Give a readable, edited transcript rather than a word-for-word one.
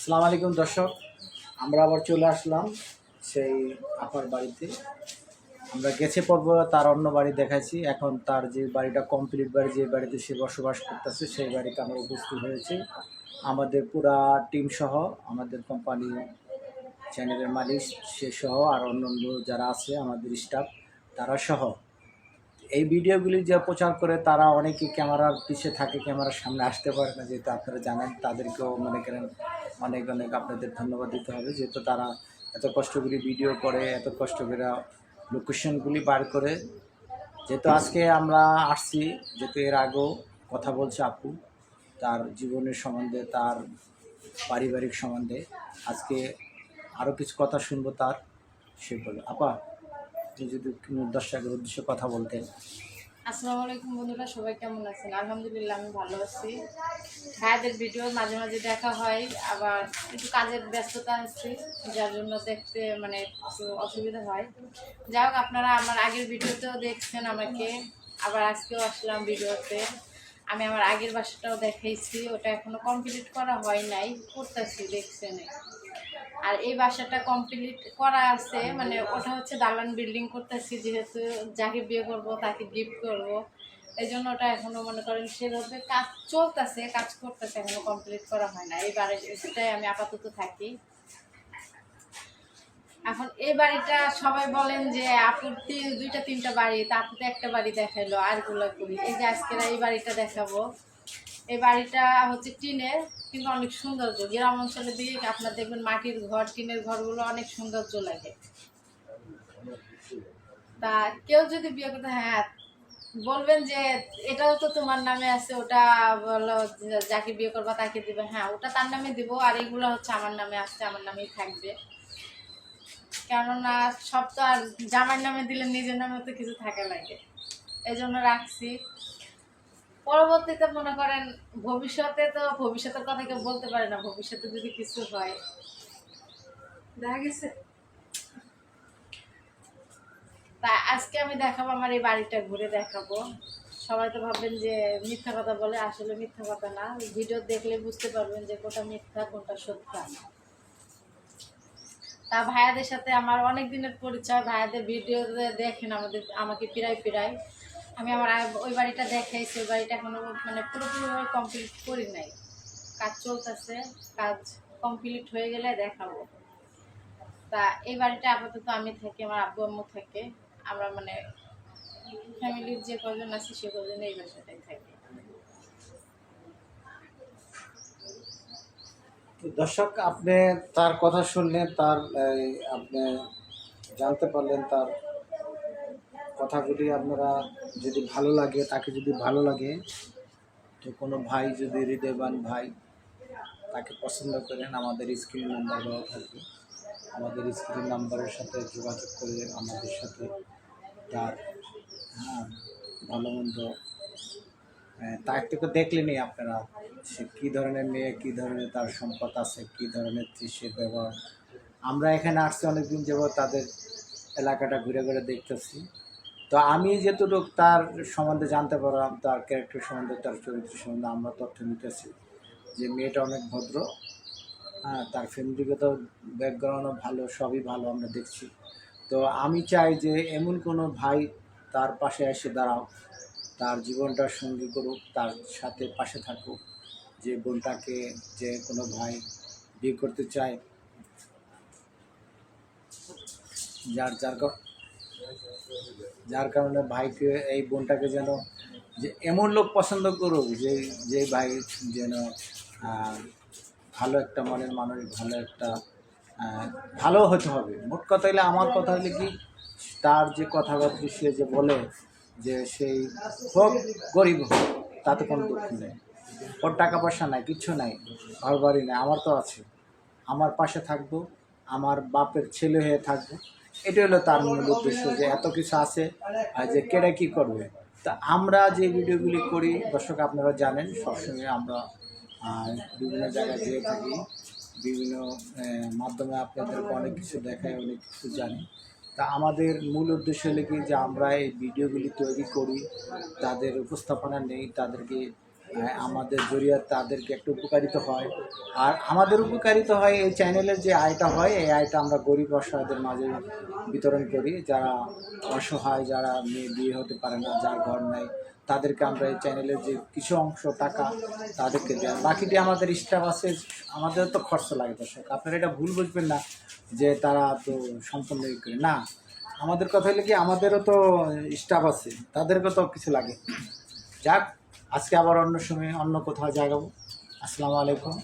আসসালামু আলাইকুম দর্শক, আমরা আবার চলে আসলাম সেই আপার বাড়িতে। আমরা গেছে পর্ব তার অন্য বাড়ি দেখাইছি, এখন তার যে বাড়িটা কমপ্লিট বাড়ি, যে বাড়িতে সে বসবাস করতেছে সেই বাড়িতে আমরা উপস্থিত হয়েছি। আমাদের পুরা টিম সহ, আমাদের কোম্পানি চ্যানেলের মালিক সে সহ আর অন্যান্য যারা আছে আমাদের স্টাফ তারা সহ। এই ভিডিওগুলি যে প্রচার করে তারা অনেকেই ক্যামেরার পিছে থাকে, ক্যামেরার সামনে আসতে পারে না, যেহেতু আপনারা জানেন। তাদেরকেও মনে করেন অনেক অনেক আপনাদের ধন্যবাদ দিতে হবে, যেহেতু তারা এত কষ্ট করে ভিডিও করে, এত কষ্ট করে লোকেশনগুলি বার করে। যেহেতু আজকে আমরা আসছি, যেহেতু এর আগেও কথা বলছে আপু তার জীবনের সম্বন্ধে, তার পারিবারিক সম্বন্ধে, আজকে আরও কিছু কথা শুনবো তার। সে বলে, আপা আপনি যদি দর্শকের উদ্দেশ্যে কথা বলতেন। আসসালামু আলাইকুম বন্ধুরা, সবাই কেমন আছেন? আলহামদুলিল্লাহ আমি ভালো আছি। ভাইয়াদের ভিডিও মাঝে মাঝে দেখা হয়, আবার একটু কাজের ব্যস্ততা আছে যার জন্য দেখতে একটু অসুবিধা হয়। যাই হোক, আপনারা আমার আগের ভিডিওতেও দেখছেন আমাকে, আবার আজকেও আসলাম ভিডিওতে। আমি আমার আগের বাসাটাও দেখাইছি, ওটা এখনো কমপ্লিট করা হয় নাই, করতেছি, দেখছেন। আর এই বাসাটা কমপ্লিট করা আছে, ওটা হচ্ছে দালান বিল্ডিং করতেছি, যেহেতু যাকে বিয়ে করব তাকে গিফট করব, এই জন্য ওটা এখনো মনে করেন সেভাবে কাজ চলতেছে, কাজ করতেছে, এখনো কমপ্লিট করা হয় না। এই বাড়িটাই আমি আপাতত থাকি। এখন এই বাড়িটা সবাই বলেন যে আপুর দুইটা তিনটা বাড়ি, তা আপু তো একটা বাড়ি দেখাইলো, আর গুলো করি। এই যে আজকের এই বাড়িটা দেখাবো। এই বাড়িটা হচ্ছে টিনের, কিন্তু অনেক সৌন্দর্য। গ্রাম অঞ্চলের দিকে আপনার দেখবেন মাটির ঘর, টিনের ঘরগুলো অনেক সৌন্দর্য লাগে। তা কেউ যদি বিয়ে করতে, হ্যাঁ বলবেন যে এটাও তো তোমার নামে আছে, ওটা বলো যাকে বিয়ে করবা তাকে দিবে, হ্যাঁ ওটা তার নামে দিব, আর এগুলো হচ্ছে আমার নামে আসছে, আমার নামেই থাকবে। কেননা সব তো আর জামার নামে দিলে নিজের নামে তো কিছু থাকা লাগে, এই জন্য রাখছি। পরবর্তীতে মনে করেন ভবিষ্যতের কথা কেউ বলতে পারে না, ভবিষ্যতে যদি কিছু হয়, দেখা গেছে। তা আজকে আমি দেখাবো আমার এই বাড়িটা, ঘুরে দেখাবো। সবাই তো ভাববেন যে মিথ্যা কথা বলে, আসলে মিথ্যা কথা না, ভিডিও দেখলে বুঝতে পারবেন যে কোনটা মিথ্যা কোনটা সত্য। তা ভাইয়াদের সাথে আমার অনেক দিনের পরিচয়, ভাইয়াদের ভিডিও দেখেন আমাকে প্রায় আমি আমার ওই বাড়িটা দেখাইছি। ওই বাড়িটা এখনো পুরোপুরিভাবে কমপ্লিট করি নাই, কাজ চলতেছে, কাজ কমপ্লিট হয়ে গেলে দেখাবো। তা এই বাড়িটা আপাতত আমি থাকি, আমার আব্বু আম্মু থাকে, আমরা ফ্যামিলির যে কজন আছে সে কজন এই বাসাটাই থাকি। দর্শক, আপনি তার কথা শুনলেন, তার আপনি জানতে পারলেন তার কথাগুলি। আপনারা যদি ভালো লাগে, তাকে যদি ভালো লাগে, তো কোনো ভাই যদি হৃদয়বান ভাই তাকে পছন্দ করেন, আমাদের স্ক্রিন নাম্বার দেওয়া থাকবে। আমাদের স্ক্রিন নাম্বারের সাথে যোগাযোগ করে আমাদের সাথে তার ভালো মন্দ তার থেকে দেখলেনই আপনারা সে কী ধরনের মেয়ে, কী ধরনের তার সম্পদ আছে, কী ধরনের সে ব্যবহার। আমরা এখানে আসছি অনেকদিন যাবত, তাদের এলাকাটা ঘুরে ঘুরে দেখতেছি। তো আমি যেটুকু তার সম্বন্ধে জানতে পারলাম, তার ক্যারেক্টার সম্বন্ধে, তার চরিত্র সম্বন্ধে আমরা তথ্য নিতেছি যে মেয়েটা অনেক ভদ্র। তার ফ্যামিলিগত ব্যাকগ্রাউন্ডও ভালো, সবই ভালো আমরা দেখছি। তো আমি চাই যে এমন কোনো ভাই তার পাশে এসে দাঁড়াও, তার জীবনটার সঙ্গী করুক, তার সাথে পাশে থাকুক। যে বোনটাকে যে কোনো ভাই বিয়ে করতে চায়, যার কারণে ভাইকে, এই বোনটাকে যেন যে এমন লোক পছন্দ করুক যে ভাই যেন ভালো একটা মনের মানুষ, ভালো একটা ভালো হতে হবে। মোট কথা হলে, আমার কথা হলে কি, তার যে কথাবার্তা সে যে বলে যে সেই হোক গরিব হোক, তাতে কোনো দুঃখ নেই। ওর টাকা পয়সা নাই, কিচ্ছু নাই, ঘর বাড়ি নেই, আমার তো আছে। আমার পাশে থাকবো, আমার বাপের ছেলে হয়ে থাকবো, এটা হলো তার মূল উদ্দেশ্য। যে এত কিছু আছে, যে কেডা কী করবে। তা আমরা যে ভিডিওগুলি করি, দর্শক আপনারা জানেন, সবসময় আমরা বিভিন্ন জায়গায় যেয়ে থাকি, বিভিন্ন মাধ্যমে আপনাদেরকে অনেক কিছু দেখায়, অনেক কিছু জানি। তা আমাদের মূল উদ্দেশ্য হলো কি, যে আমরা এই ভিডিওগুলি তৈরি করি, তাদের উপস্থাপনা নেই, তাদেরকে আমাদের জরিয়া তাদেরকে একটু উপকারিত হয়। আর আমাদের উপকারিত হয় এই চ্যানেলের যে আয়টা হয়, এই আয়টা আমরা গরিব অসহায়দের মাঝে বিতরণ করি। যারা অসহায়, যারা মেয়ে বিয়ে হতে পারে না, যার ঘর নাই, তাদেরকে আমরা এই চ্যানেলের যে কিছু অংশ টাকা তাদেরকে দেয়। বাকিটি আমাদের স্টাফ আছে, আমাদের তো খরচ লাগে। দর্শক আপনারা এটা ভুল বুঝবেন না যে তারা তো সম্পূর্ণ ই করে না। আমাদের কথা হলো কি, আমাদেরও তো স্টাফ আছে, তাদেরকে তো কিছু লাগে। যাক, আজকে আবার অন্য সময় অন্য কোথাও জাগাবো। আসসালামু আলাইকুম।